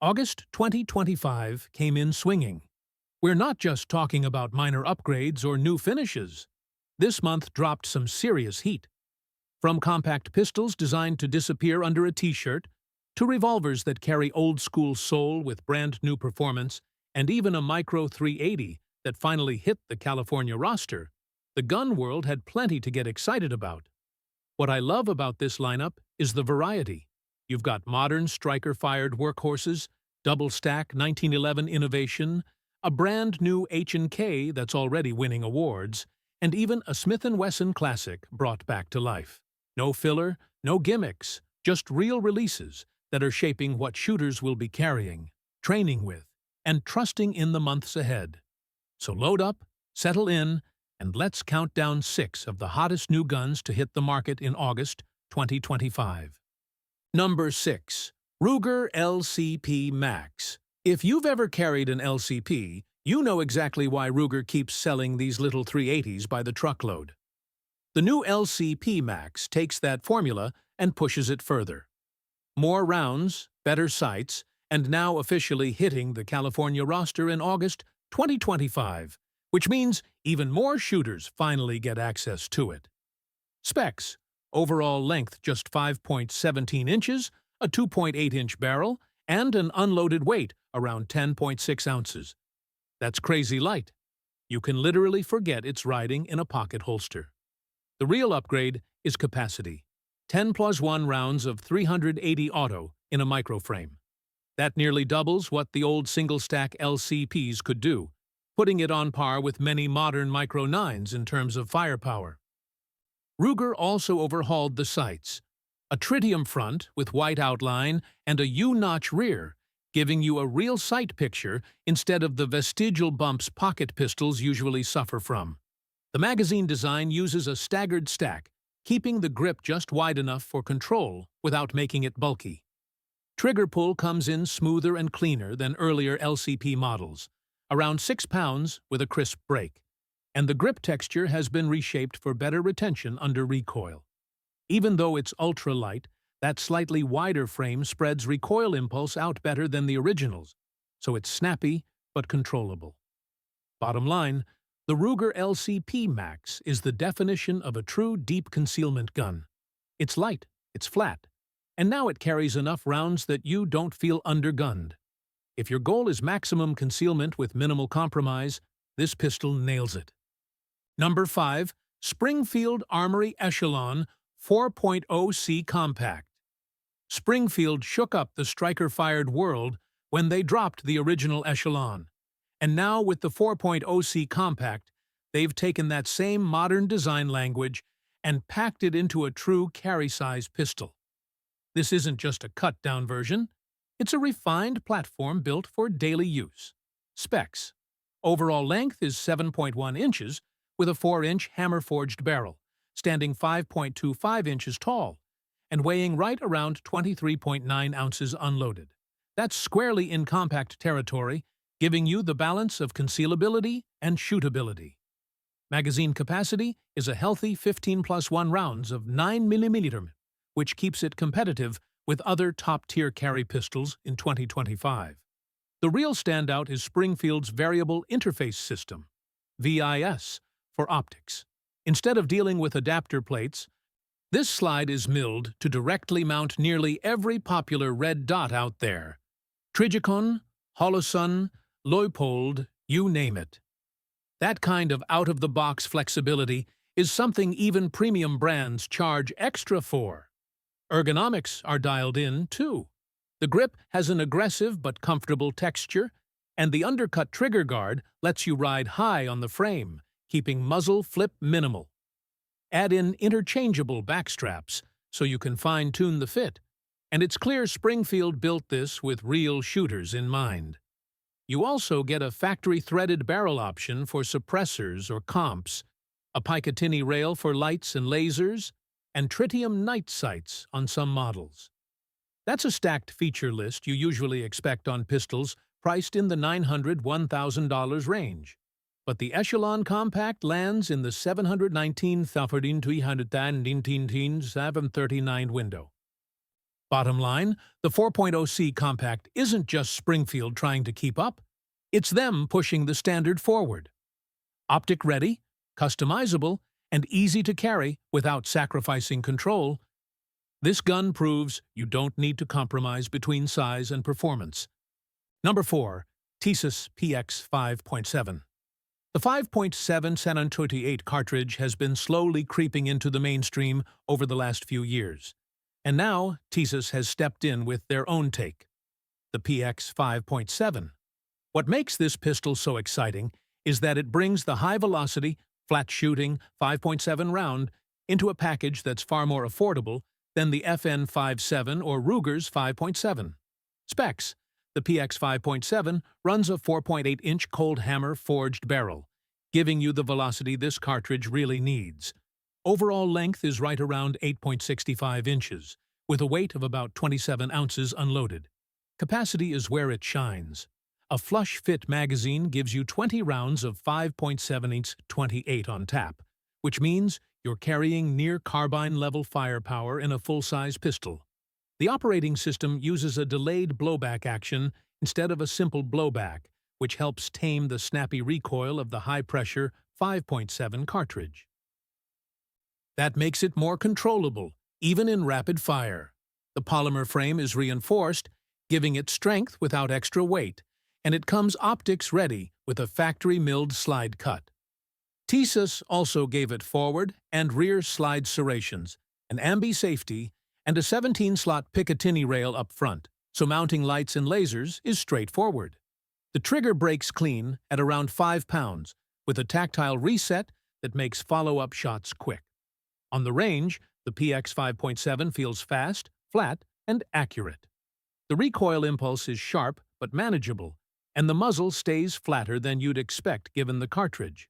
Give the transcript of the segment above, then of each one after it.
August 2025 came in swinging. We're not just talking about minor upgrades or new finishes. This month dropped some serious heat. From compact pistols designed to disappear under a t-shirt, to revolvers that carry old-school soul with brand-new performance, and even a Micro 380 that finally hit the California roster, the gun world had plenty to get excited about. What I love about this lineup is the variety. You've got modern striker-fired workhorses, double-stack 1911 innovation, a brand-new H&K that's already winning awards, and even a Smith Wesson classic brought back to life. No filler, no gimmicks, just real releases that are shaping what shooters will be carrying, training with, and trusting in the months ahead. So load up, settle in, and let's count down 6 of the hottest new guns to hit the market in August 2025. Number 6. Ruger LCP MAX. If you've ever carried an LCP, you know exactly why Ruger keeps selling these little 380s by the truckload. The new LCP MAX takes that formula and pushes it further. More rounds, better sights, and now officially hitting the California roster in August 2025, which means even more shooters finally get access to it. Specs: overall length just 5.17 inches, a 2.8-inch barrel, and an unloaded weight around 10.6 ounces. That's crazy light. You can literally forget it's riding in a pocket holster. The real upgrade is capacity. 10+1 rounds of 380 auto in a microframe. That nearly doubles what the old single-stack LCPs could do, putting it on par with many modern Micro 9s in terms of firepower. Ruger also overhauled the sights. A tritium front with white outline and a U-notch rear, giving you a real sight picture instead of the vestigial bumps pocket pistols usually suffer from. The magazine design uses a staggered stack, keeping the grip just wide enough for control without making it bulky. Trigger pull comes in smoother and cleaner than earlier LCP models, around 6 pounds with a crisp break, and the grip texture has been reshaped for better retention under recoil. Even though it's ultra-light, that slightly wider frame spreads recoil impulse out better than the originals, so it's snappy but controllable. Bottom line, the Ruger LCP MAX is the definition of a true deep concealment gun. It's light, it's flat, and now it carries enough rounds that you don't feel undergunned. If your goal is maximum concealment with minimal compromise, this pistol nails it. Number 5. Springfield Armory Echelon 4.0C Compact. Springfield shook up the striker-fired world when they dropped the original Echelon. And now with the 4.0C Compact, they've taken that same modern design language and packed it into a true carry-size pistol. This isn't just a cut-down version. It's a refined platform built for daily use. Specs: overall length is 7.1 inches with a 4-inch hammer-forged barrel, standing 5.25 inches tall, and weighing right around 23.9 ounces unloaded. That's squarely in compact territory, giving you the balance of concealability and shootability. Magazine capacity is a healthy 15+1 rounds of 9mm, which keeps it competitive with other top-tier carry pistols in 2025. The real standout is Springfield's Variable Interface System, VIS, for optics. Instead of dealing with adapter plates, this slide is milled to directly mount nearly every popular red dot out there. Trijicon, Holosun, Leupold, you name it. That kind of out-of-the-box flexibility is something even premium brands charge extra for. Ergonomics are dialed in, too. The grip has an aggressive but comfortable texture, and the undercut trigger guard lets you ride high on the frame, keeping muzzle flip minimal. Add in interchangeable backstraps so you can fine-tune the fit, and it's clear Springfield built this with real shooters in mind. You also get a factory-threaded barrel option for suppressors or comps, a Picatinny rail for lights and lasers, and tritium night sights on some models. That's a stacked feature list you usually expect on pistols priced in the $900–$1,000 range. But the Echelon Compact lands in the $719,319 $739 window. Bottom line, the 4.0C Compact isn't just Springfield trying to keep up, it's them pushing the standard forward. Optic-ready, customizable, and easy to carry without sacrificing control, this gun proves you don't need to compromise between size and performance. Number 4. Tisas PX 5.7. The 5.7 San Antonio 8 cartridge has been slowly creeping into the mainstream over the last few years. And now, Tisas has stepped in with their own take, the PX 5.7. What makes this pistol so exciting is that it brings the high-velocity, flat-shooting 5.7 round into a package that's far more affordable than the FN 5.7 or Ruger's 5.7. Specs: the PX 5.7 runs a 4.8-inch cold hammer forged barrel, giving you the velocity this cartridge really needs. Overall length is right around 8.65 inches, with a weight of about 27 ounces unloaded. Capacity is where it shines. A flush-fit magazine gives you 20 rounds of 5.7-inch 28 on tap, which means you're carrying near carbine-level firepower in a full-size pistol. The operating system uses a delayed blowback action instead of a simple blowback, which helps tame the snappy recoil of the high-pressure 5.7 cartridge. That makes it more controllable, even in rapid fire. The polymer frame is reinforced, giving it strength without extra weight, and it comes optics-ready with a factory-milled slide cut. Tisas also gave it forward and rear slide serrations, an ambi safety, and a 17-slot Picatinny rail up front, so mounting lights and lasers is straightforward. The trigger breaks clean at around 5 pounds, with a tactile reset that makes follow-up shots quick. On the range, the PX 5.7 feels fast, flat, and accurate. The recoil impulse is sharp but manageable, and the muzzle stays flatter than you'd expect given the cartridge.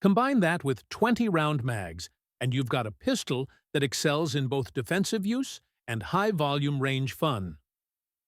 Combine that with 20-round mags, and you've got a pistol that excels in both defensive use and high-volume range fun.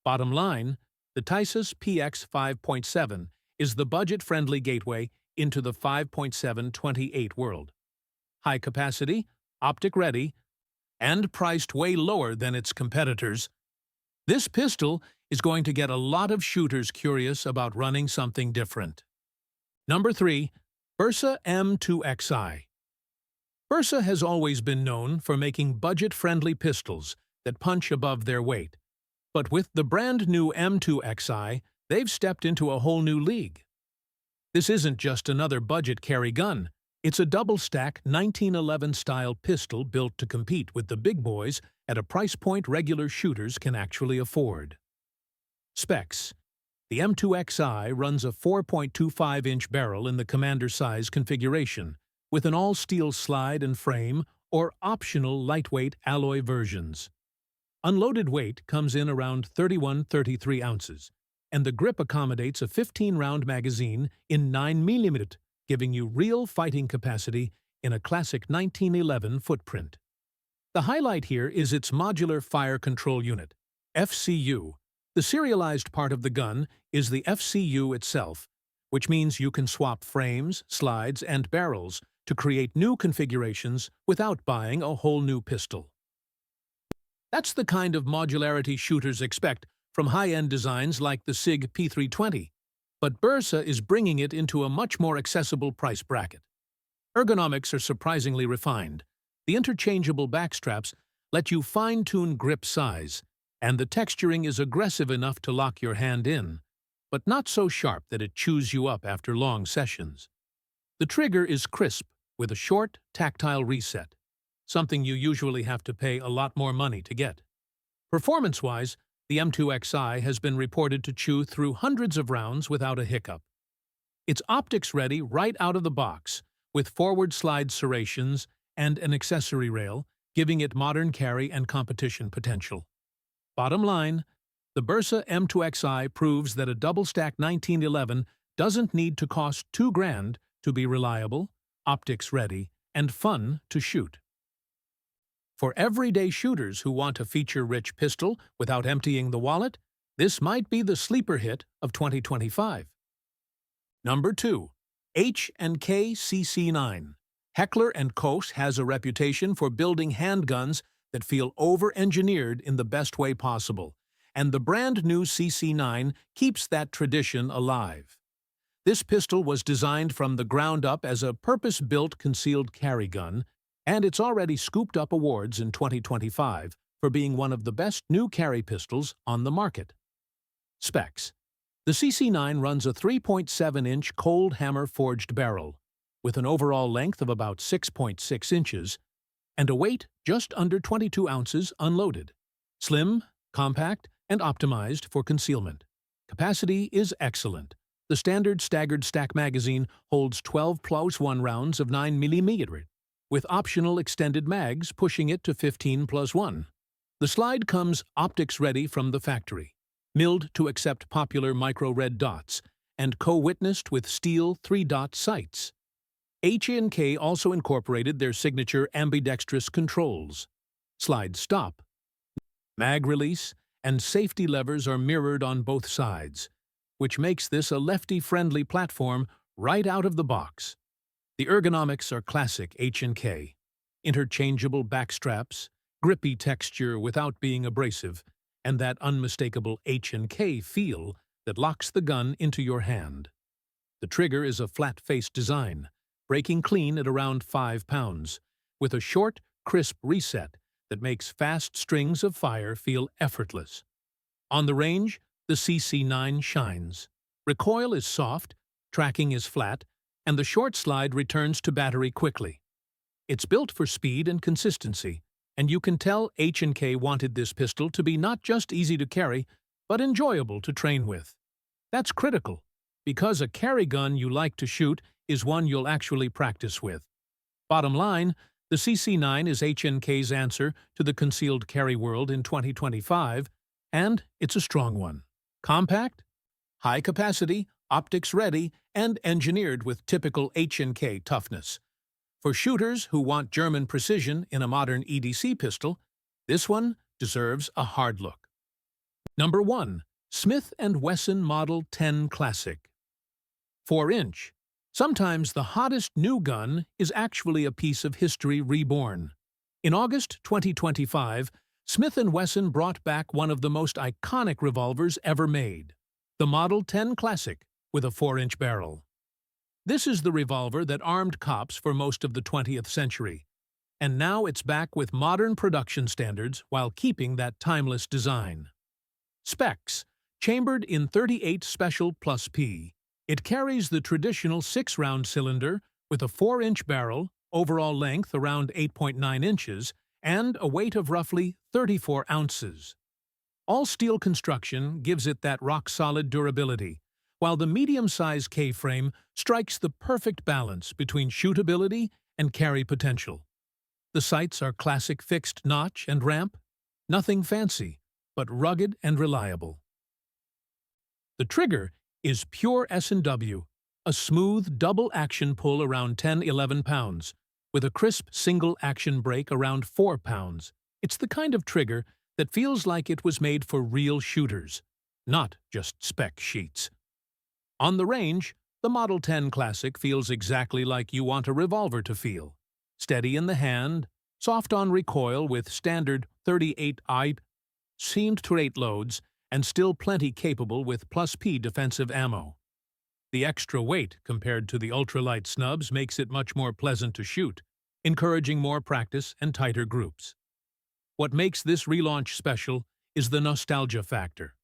Bottom line, the Tisas PX 5.7 is the budget-friendly gateway into the 5.7 28 world. High capacity, optic-ready, and priced way lower than its competitors, this pistol is going to get a lot of shooters curious about running something different. Number 3. Bersa M2XI. Bersa has always been known for making budget-friendly pistols that punch above their weight. But with the brand-new M2XI, they've stepped into a whole new league. This isn't just another budget carry gun. It's a double-stack 1911-style pistol built to compete with the big boys at a price point regular shooters can actually afford. Specs: the M2XI runs a 4.25-inch barrel in the commander size configuration, with an all-steel slide and frame or optional lightweight alloy versions. Unloaded weight comes in around 31-33 ounces, and the grip accommodates a 15-round magazine in 9mm, giving you real fighting capacity in a classic 1911 footprint. The highlight here is its modular fire control unit, FCU. The serialized part of the gun is the FCU itself, which means you can swap frames, slides, and barrels to create new configurations without buying a whole new pistol. That's the kind of modularity shooters expect from high-end designs like the SIG P320, but Bersa is bringing it into a much more accessible price bracket. Ergonomics are surprisingly refined. The interchangeable backstraps let you fine-tune grip size, and the texturing is aggressive enough to lock your hand in, but not so sharp that it chews you up after long sessions. The trigger is crisp with a short, tactile reset, something you usually have to pay a lot more money to get. Performance-wise, the M2XI has been reported to chew through hundreds of rounds without a hiccup. It's optics-ready right out of the box, with forward slide serrations and an accessory rail, giving it modern carry and competition potential. Bottom line, the Bersa M2XI proves that a double-stack 1911 doesn't need to cost $2,000 to be reliable, optics-ready, and fun to shoot. For everyday shooters who want a feature-rich pistol without emptying the wallet, this might be the sleeper hit of 2025. Number 2. H&K CC9. Heckler & Koch has a reputation for building handguns that feel over-engineered in the best way possible, and the brand-new CC9 keeps that tradition alive. This pistol was designed from the ground up as a purpose-built concealed carry gun, and it's already scooped up awards in 2025 for being one of the best new carry pistols on the market. Specs. The CC9 runs a 3.7-inch cold hammer forged barrel, with an overall length of about 6.6 inches, and a weight just under 22 ounces unloaded. Slim, compact, and optimized for concealment. Capacity is excellent. The standard staggered stack magazine holds 12+1 rounds of 9mm, with optional extended mags pushing it to 15+1. The slide comes optics-ready from the factory, milled to accept popular micro-red dots, and co-witnessed with steel 3-dot sights. H&K also incorporated their signature ambidextrous controls. Slide stop, mag release, and safety levers are mirrored on both sides, which makes this a lefty-friendly platform right out of the box. The ergonomics are classic H&K. Interchangeable back straps, grippy texture without being abrasive, and that unmistakable H&K feel that locks the gun into your hand. The trigger is a flat-face design, breaking clean at around 5 pounds, with a short, crisp reset that makes fast strings of fire feel effortless. On the range, the CC9 shines. Recoil is soft, tracking is flat, and the short slide returns to battery quickly. It's built for speed and consistency, and you can tell H&K wanted this pistol to be not just easy to carry, but enjoyable to train with. That's critical, because a carry gun you like to shoot is one you'll actually practice with. Bottom line, the CC9 is H&K's answer to the concealed carry world in 2025, and it's a strong one. Compact, high capacity, optics ready, and engineered with typical H&K toughness. For shooters who want German precision in a modern EDC pistol, this one deserves a hard look. Number 1. Smith Wesson Model 10 Classic. 4-inch. Sometimes the hottest new gun is actually a piece of history reborn. In August 2025, Smith & Wesson brought back one of the most iconic revolvers ever made, the Model 10 Classic with a 4-inch barrel. This is the revolver that armed cops for most of the 20th century, and now it's back with modern production standards while keeping that timeless design. Specs. Chambered in 38 Special Plus P, it carries the traditional 6-round cylinder with a 4-inch barrel, overall length around 8.9 inches, and a weight of roughly 34 ounces. All-steel construction gives it that rock-solid durability, while the medium-size K-frame strikes the perfect balance between shootability and carry potential. The sights are classic fixed notch and ramp, nothing fancy, but rugged and reliable. The trigger is pure S&W, a smooth double-action pull around 10-11 pounds, with a crisp single-action brake around 4 pounds. It's the kind of trigger that feels like it was made for real shooters, not just spec sheets. On the range, the Model 10 Classic feels exactly like you want a revolver to feel. Steady in the hand, soft on recoil with standard 38i seamed straight loads, and still plenty capable with plus P defensive ammo. The extra weight compared to the ultralight snubs makes it much more pleasant to shoot, encouraging more practice and tighter groups. What makes this relaunch special is the nostalgia factor.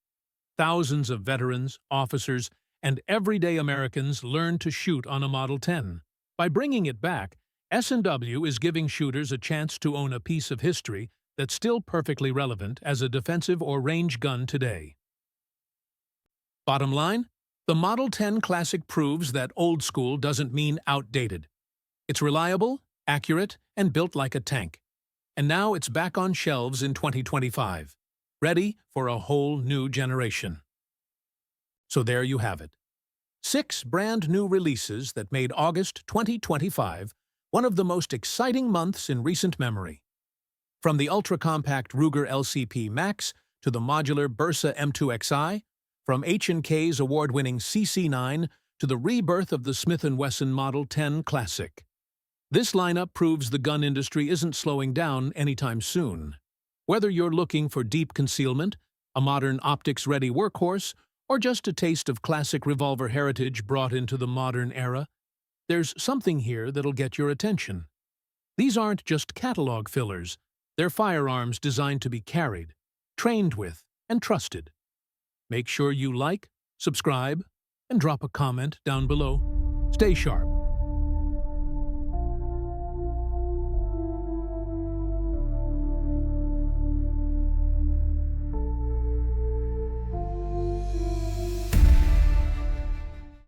Thousands of veterans, officers, and everyday Americans learned to shoot on a Model 10. By bringing it back, S&W is giving shooters a chance to own a piece of history that's still perfectly relevant as a defensive or range gun today. Bottom line, the Model 10 Classic proves that old school doesn't mean outdated. It's reliable, accurate, and built like a tank. And now it's back on shelves in 2025, ready for a whole new generation. So there you have it. 6 brand new releases that made August 2025 one of the most exciting months in recent memory. From the ultra-compact Ruger LCP MAX to the modular Bersa M2XI, from H&K's award-winning CC9 to the rebirth of the Smith & Wesson Model 10 Classic. This lineup proves the gun industry isn't slowing down anytime soon. Whether you're looking for deep concealment, a modern optics-ready workhorse, or just a taste of classic revolver heritage brought into the modern era, there's something here that'll get your attention. These aren't just catalog fillers. They're firearms designed to be carried, trained with, and trusted. Make sure you like, subscribe, and drop a comment down below. Stay sharp.